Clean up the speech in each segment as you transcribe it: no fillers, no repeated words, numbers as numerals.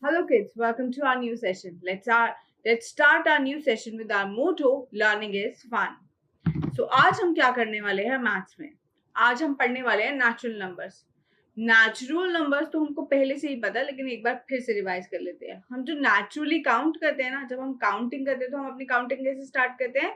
Hello kids, welcome to our new session. Let's start our new session with our motto learning is fun. So आज हम क्या करने वाले हैं maths में? आज हम पढ़ने वाले हैं नेचुरल नंबर्स. नेचुरल नंबर्स तो हमको पहले से ही पता है, लेकिन एक बार फिर से रिवाइज कर लेते हैं. हम जो नेचुरली काउंट करते हैं ना, जब हम काउंटिंग करते हैं तो हम अपनी काउंटिंग कैसे स्टार्ट करते हैं?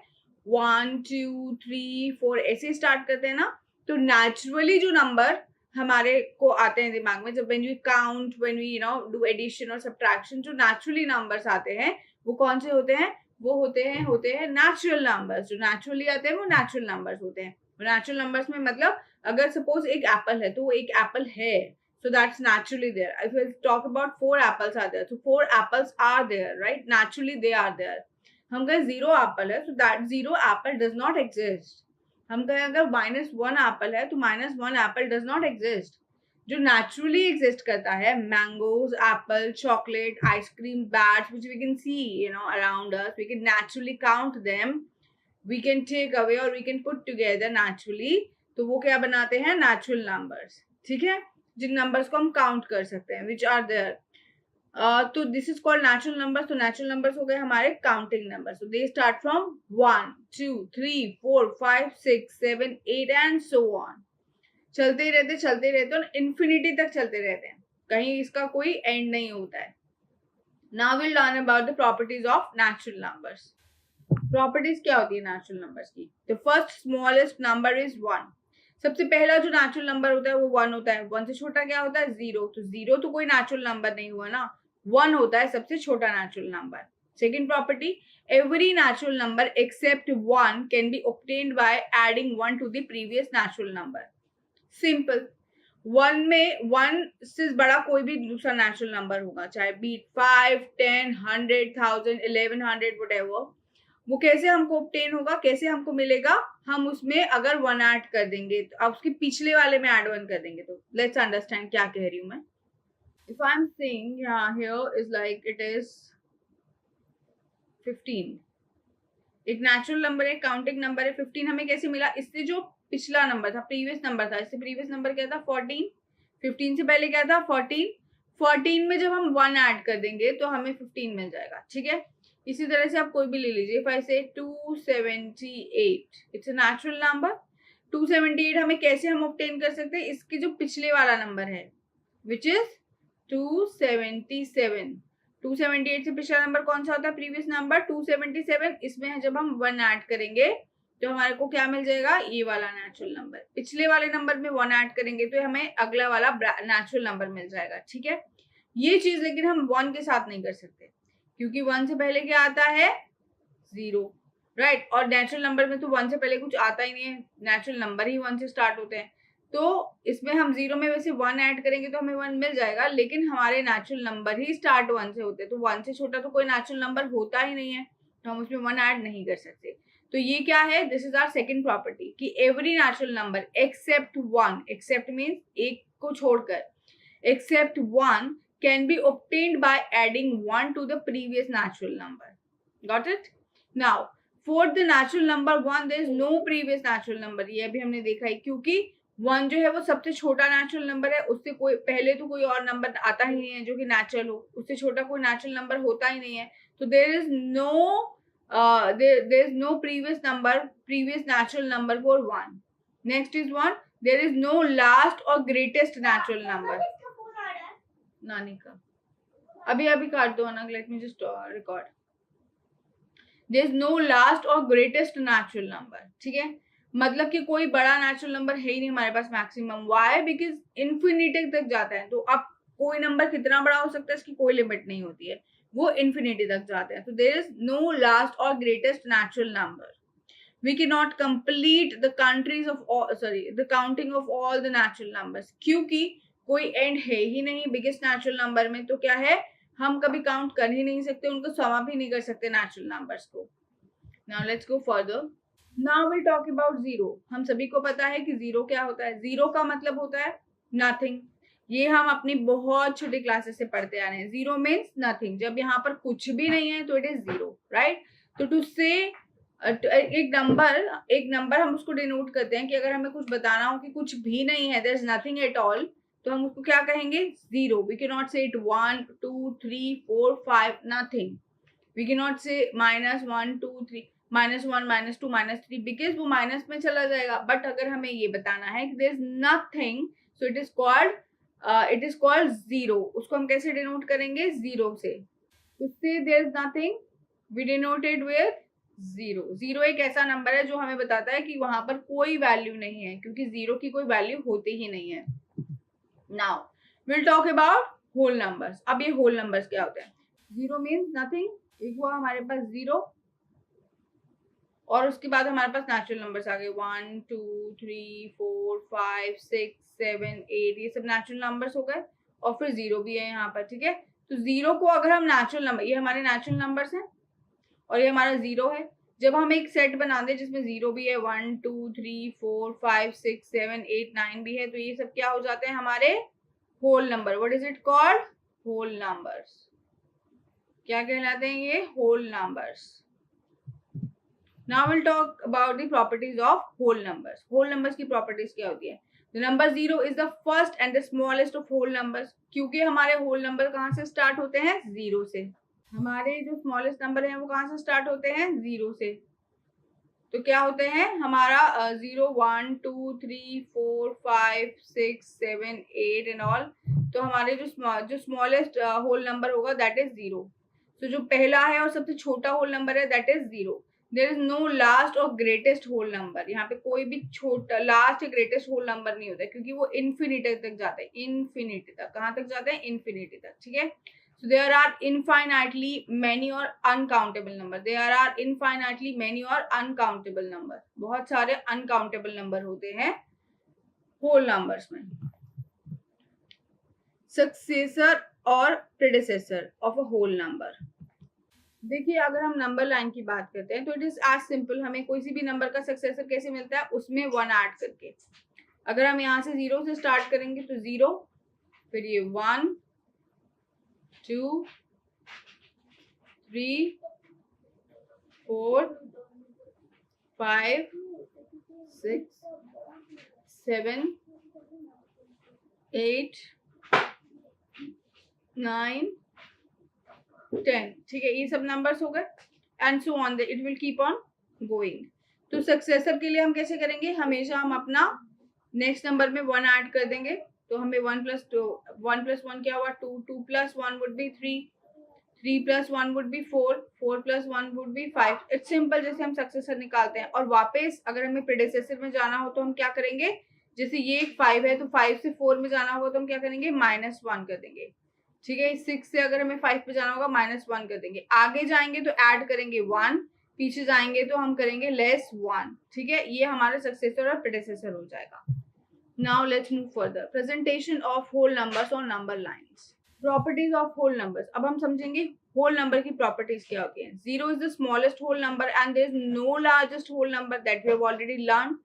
1 2 3 4 ऐसे स्टार्ट करते हैं ना. तो नेचुरली जो नंबर हमारे को आते हैं दिमाग में, जब when we count, when we do addition और सब्ट्रैक्शन, जो नेचुरली नंबर्स आते हैं वो कौन से होते हैं? वो होते हैं नेचुरल नंबर्स. जो नेचुरली आते हैं वो नेचुरल नंबर्स होते हैं. नेचुरल नंबर्स में मतलब अगर सपोज एक एप्पल है तो वो एक एप्पल है, so that's naturally there. If we talk about 4 apples are there, so 4 apples are there, right? Naturally they are there. हम कहें 0 एप्पल है, so that 0 apple does not exist. हम कहें अगर -1 एप्पल है तो -1 एप्पल डज नॉट एग्जिस्ट. जो naturally exist करता है, mangoes, Apple, chocolate, ice cream, bats, which we can see around us, we can naturally count them, we can take away or we can put together naturally. तो वो क्या बनाते हैं? Natural numbers. ठीक है, जिन नंबर्स को हम काउंट कर सकते हैं, विच आर देयर. तो this is called natural numbers. तो नेचुरल नंबर्स हो गए हमारे काउंटिंग नंबर्स. तो they start from 1 2 3 4 5 6 7 8 and so on. चलते ही रहते और इन्फिनिटी तक चलते रहते हैं. कहीं इसका कोई एंड नहीं होता है. Now will learn about the properties of natural numbers. Properties क्या होती है नेचुरल नंबर्स की? The first smallest number is 1. सबसे पहला जो नेचुरल नंबर होता है वो 1 होता है. 1 से छोटा क्या होता है? 0. तो 0 तो कोई नेचुरल नंबर नहीं हुआ ना. 1 होता है सबसे छोटा natural number. Second property, every natural number except 1 can be obtained by adding 1 to the previous natural number. Simple. 1 में 1 से बड़ा कोई भी दूसरा नेचुरल नंबर होगा, चाहे बीट 5 10 100 1000 1100 whatever, वो कैसे हमको ऑब्टेन होगा, कैसे हमको मिलेगा? हम उसमें अगर 1 ऐड कर देंगे, तो अब उसके पिछले वाले में ऐड 1 कर देंगे. तो लेट्स अंडरस्टैंड क्या कह रही हूँ मैं. If I am saying here is like it is 15. एक नेचुरल नंबर है, काउंटिंग नंबर है 15. हमें कैसे मिला? इससे जो पिछला नंबर था, प्रीवियस नंबर था, इससे प्रीवियस नंबर क्या था? 14. 15 से पहले क्या था? 14. 14 में जब हम 1 ऐड कर देंगे तो हमें 15 मिल जाएगा. ठीक है, इसी तरह से आप कोई भी ले लीजिए. इफ आई से 278, इट्स अ नेचुरल नंबर. 278 हमें कैसे हम ऑब्टेन कर सकते हैं? इसके जो पिछले वाला नंबर है, विच इज 277. 278 से पिछला नंबर कौन सा होता है? Previous number 277. इसमें जब हम 1 ऐड करेंगे तो हमारे को क्या मिल जाएगा? ये वाला नेचुरल नंबर. पिछले वाले नंबर में 1 ऐड करेंगे तो हमें अगला वाला नेचुरल नंबर मिल जाएगा. ठीक है, ये चीज लेकिन हम 1 के साथ नहीं कर सकते, क्योंकि 1 से पहले क्या आता है? 0, राइट. और नेचुरल नंबर में तो 1 से पहले कुछ आता ही नहीं है, नेचुरल नंबर ही 1 से स्टार्ट होते हैं. तो इसमें हम 0 में वैसे 1 ऐड करेंगे तो हमें 1 मिल जाएगा, लेकिन हमारे नेचुरल नंबर ही स्टार्ट 1 से होते हैं. तो 1 से छोटा तो कोई नेचुरल नंबर होता ही नहीं है, तो हम उसमें 1 ऐड नहीं कर सकते. तो ये क्या है? This is our second property कि every natural number except 1, except means एक को छोड़कर, except 1 can be obtained by adding 1 to the previous natural number. Got it? Now, for the natural number 1, there is no previous natural number. ये भी हमने देखा है, क्योंकि 1 जो है वो सबसे छोटा नेचुरल नंबर है. उससे कोई पहले तो कोई और नंबर आता ही नहीं है जो कि नेचुरल हो. उससे छोटा कोई नेचुरल नंबर होता ही नहीं है. तो there is no previous natural number for 1. Next is 1. There is no last or greatest natural number. नानी का अभी काट दो ना. Let me just record. There is no last or greatest natural number. ठीक है, मतलब कि कोई बड़ा नेचुरल नंबर है ही नहीं हमारे पास मैक्सिमम. व्हाई? बिकॉज इन्फिनिटी तक जाता है. तो अब कोई नंबर कितना बड़ा हो सकता है इसकी कोई लिमिट नहीं होती है, वो इन्फिनिटी तक जाते हैं. तो there is no last or greatest natural number. We cannot complete the counting of all the natural numbers, क्योंकि कोई एंड है ही नहीं बिगेस्ट नेचुरल नंबर में. तो क्या है, हम कभी काउंट कर ही नहीं सकते, उनको सम भी नहीं कर सकते नेचुरल नंबर्स को. Now let's go further. Now will talk about 0. हम सभी को पता है कि 0 क्या होता है. 0 का मतलब होता है नथिंग. ये हम अपनी बहुत छोटी क्लासेस से पढ़ते आ रहे हैं. 0 मीन्स नथिंग. जब यहाँ पर कुछ भी नहीं है तो इट इज 0, राइट. तो टू से एक नंबर हम उसको डिनोट करते हैं कि अगर हमें कुछ बताना हो कि कुछ भी नहीं है, there is nothing at all, तो हम उसको क्या कहेंगे? Zero. We can not say it 1 2 3 4 5 nothing. We can not say -1 2 3 -1 -2 -3 because वो माइनस में चला जाएगा. बट अगर हमें ये बताना है कि there is nothing, so it is called zero. उसको हम कैसे डिनोट करेंगे? जीरो से. तो say there is nothing we denote it with zero. Zero एक ऐसा नंबर है जो हमें बताता है कि वहां पर कोई वैल्यू नहीं है, क्योंकि जीरो की कोई वैल्यू होती ही नहीं है. Now will talk about whole numbers. अब ये होल नंबर्स क्या होते हैं? Zero means nothing. एक हुआ हमारे पास जीरो, और उसके बाद हमारे पास नेचुरल नंबर्स आ गए 1 2 3 4 5 6 7 8. ये सब नेचुरल नंबर्स हो गए, और फिर जीरो भी है यहाँ पर. ठीक है, तो जीरो को अगर हम नेचुरल नंबर, ये हमारे नेचुरल नंबर्स हैं और ये हमारा जीरो है. जब हम एक सेट बना दें जिसमें जीरो भी है, 1 2 3 4 5 6 7 8 9 भी है, तो ये सब क्या हो जाते हैं? हमारे whole number. What is it called? Whole numbers. क्या कहलाते हैं ये? Whole numbers. Now we'll talk about the properties of whole numbers. Whole numbers की properties क्या होती है? The number zero is the first and the smallest of whole numbers. क्योंकि हमारे whole number कहाँ से start होते हैं? जीरो से. हमारे जो smallest number हैं वो कहाँ से start होते हैं? जीरो से. तो क्या होते हैं? हमारा 0 1 2 3 4 5 6 7 8 एंड ऑल. तो हमारे जो स्मॉलेस्ट होल नंबर होगा दैट इज जीरो. तो जो पहला है और सबसे छोटा होल नंबर है that is zero. There is no last or greatest whole number. यहाँ पे कोई भी छोटा लास्ट या ग्रेटेस्ट होल नंबर नहीं होता, क्योंकि वो इन्फिनिटी तक जाता है. इन्फिनिटी तक. कहाँ तक जाता है? इन्फिनिटी तक. ठीक है. So there are infinitely many or uncountable number. There are infinitely many or uncountable number. बहुत सारे uncountable number होते हैं whole numbers में. Successor और predecessor of a whole number. देखिए, अगर हम नंबर लाइन की बात करते हैं तो इट इज एज सिंपल. हमें कोई सी भी नंबर का सक्सेसर कैसे मिलता है? उसमें वन ऐड करके. अगर हम यहाँ से जीरो से स्टार्ट करेंगे तो जीरो, फिर ये 1 2 3 4 5 6 7 8 9 10. ठीक है, ये सब नंबर्स हो गए and so on. It will keep on going. तो सक्सेसर के लिए हम कैसे करेंगे? हमेशा हम अपना नेक्स्ट नंबर में वन ऐड कर देंगे. तो हमें 1 + 1 क्या हुआ? 2 2 + 1 would be 3 3 + 1 would be 4 4 + 1 would be 5. It's simple. जैसे हम सक्सेसर निकालते हैं. और वापस अगर हमें प्रेडिसेसर में जाना हो तो हम क्या करेंगे? जैसे ये एक 5 है तो 5 से 4 में जाना होगा तो हम क्या करेंगे? -1 कर देंगे. ठीक है, 6 से अगर हमें 5 पे जाना होगा -1 कर देंगे. आगे जाएंगे तो ऐड करेंगे 1, पीछे जाएंगे तो हम करेंगे -1. ठीक है, ये हमारा सक्सेसर और प्रेडिसेसर हो जाएगा. Now let's move further. Presentation of whole numbers on number lines. Properties of whole numbers. अब हम समझेंगे whole number की properties क्या होती हैं. Zero is the smallest whole number and there is no largest whole number that we have already learned.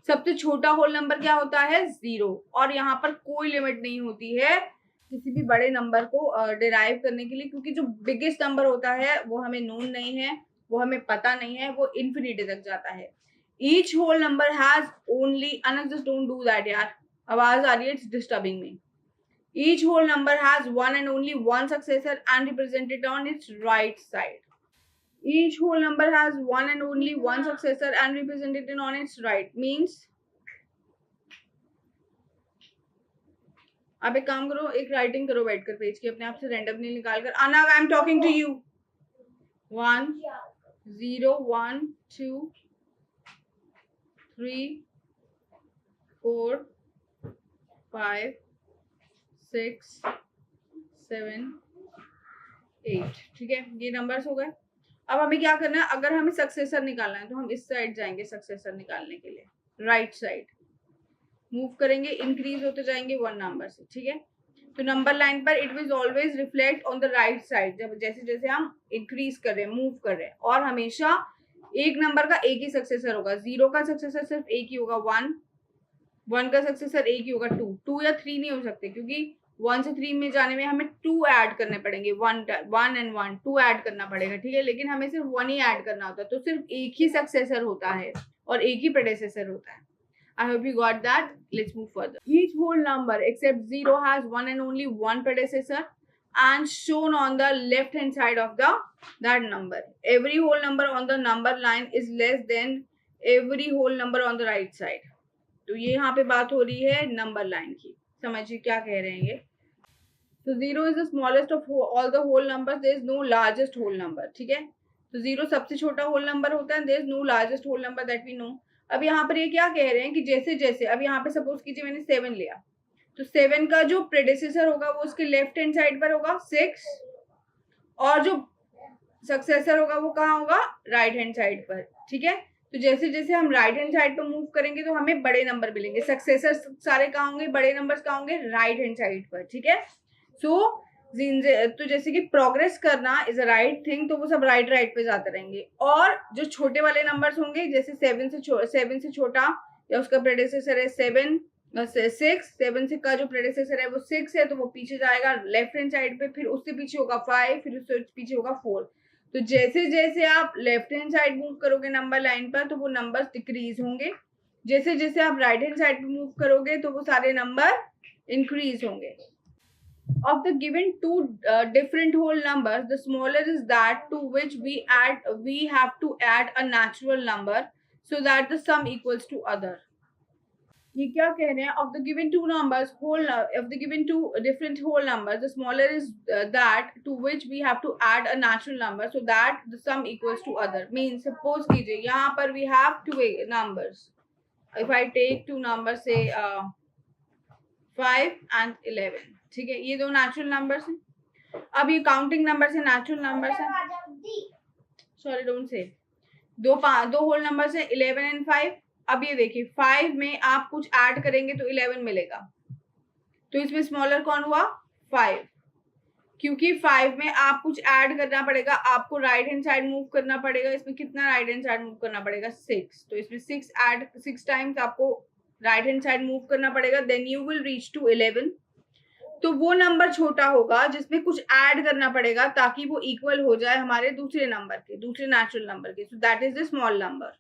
सबसे छोटा whole number क्या होता है? जीरो. और यहाँ पर कोई लिमिट नहीं होती है किसी भी बड़े नंबर को डिराइव करने के लिए, क्योंकि जो बिगेस्ट नंबर होता है वो हमें नोन नहीं है, वो हमें पता नहीं है, वो इन्फिनिटी तक जाता है. Each whole number has only, Anak just don't do that यार, आवाज आ रही है, it's disturbing me. Each whole number has one and only one successor and represented on its right side. Each whole number has one and only one successor and represented on its right. Means आप एक काम करो, एक writing करो बैठकर page की, अपने आप से रैंडमली निकाल कर. Anak, I am talking to you. 1 0 1 2 3 4 5 6 7 8. ठीक है, ये नंबर्स हो गए. अब हमें क्या करना है? अगर हमें सक्सेसर निकालना है तो हम इस साइड जाएंगे सक्सेसर निकालने के लिए. राइट साइड मूव करेंगे, इंक्रीज होते जाएंगे 1 नंबर से. ठीक है, तो नंबर लाइन पर it will always reflect on the right side. जब जैसे जैसे हम इंक्रीज कर रहे हैं, मूव कर रहे हैं, और हमेशा एक नंबर का एक ही सक्सेसर होगा. जीरो का सक्सेसर सिर्फ एक ही होगा 1, 1 का सक्सेसर एक ही होगा 2. 2 या 3 नहीं हो सकते, क्योंकि 1 से 3 में जाने में हमें 2 ऐड करने पड़ेंगे. 1 एंड 1 2 ऐड करना पड़ेगा. ठीक है, लेकिन हमें सिर्फ 1 ही ऐड करना होता है. तो सिर्फ एक ही सक्सेसर होता है और एक ही प्रेडिसेसर होता है. I hope you got that. Let's move further. Each whole number except 0 has one and only one predecessor and shown on the left hand side of that number. Every whole number on the number line is less than every whole number on the right side. तो ये यहाँ पे बात हो रही है number line की. समझिए क्या कह रहे हैं ये. So 0 is the smallest of all the whole numbers. There is no largest whole number. ठीक है. तो 0 सबसे छोटा whole number होता है. There is no largest whole number that we know. अब यहाँ पर ये क्या कह रहे हैं कि जैसे जैसे अब यहाँ पे सपोज कीजिए मैंने 7 लिया, तो 7 का जो प्रेडिसेसर होगा वो उसके लेफ्ट हैंड साइड पर होगा 6, और जो सक्सेसर होगा वो कहाँ होगा, राइट हैंड साइड पर. ठीक है. तो जैसे जैसे हम राइट हैंड साइड पर मूव करेंगे तो हमें बड़े नंबर मिलेंगे. सक्सेसर सारे कहाँ होंगे, बड़े नंबर्स कहाँ होंगे, राइट हैंड साइड पर. ठीक है. सो तो जैसे कि प्रोग्रेस करना इज अ राइट थिंग, तो वो सब राइट पे जाते रहेंगे. और जो छोटे वाले नंबर्स होंगे जैसे 7 से छोटा या उसका प्रेडिसेसर है 7 से का जो प्रेडिसेसर है वो 6 है, तो वो पीछे जाएगा लेफ्ट हैंड साइड पे. फिर उससे पीछे होगा 5, फिर उससे पीछे होगा 4. तो जैसे जैसे आप लेफ्ट हैंड साइड मूव करोगे नंबर लाइन पर तो वो नंबर्स डिक्रीज होंगे. जैसे जैसे आप राइट हैंड साइड पे मूव करोगे तो वो सारे नंबर इंक्रीज होंगे. Of the given two different whole numbers, the smaller is that to which we have to add a natural number so that the sum equals to other. ये क्या कह रहे हैं? Of the given two numbers, of the given two different whole numbers, the smaller is that to which we have to add a natural number so that the sum equals to other. Means suppose कीजिए यहाँ पर we have two numbers. If I take two numbers, say 5 and 11. ठीक है. ये दो natural numbers हैं. अब ये काउंटिंग नंबर्स है, नेचुरल नंबर्स हैं. Sorry don't say. दो होल नंबर्स है 11 एंड 5. अब ये देखिए 5 में आप कुछ ऐड करेंगे तो 11 मिलेगा. तो इसमें स्मॉलर कौन हुआ, 5. क्योंकि 5 में आप कुछ ऐड करना पड़ेगा, आपको राइट हैंड साइड मूव करना पड़ेगा. इसमें कितना राइट हैंड साइड मूव करना पड़ेगा, 6. तो इसमें 6 टाइम्स आपको राइट हैंड साइड मूव करना पड़ेगा. Then you will reach to 11. तो वो नंबर छोटा होगा जिसमें कुछ ऐड करना पड़ेगा ताकि वो इक्वल हो जाए हमारे दूसरे नंबर के, दूसरे नेचुरल नंबर के. So that is the small number.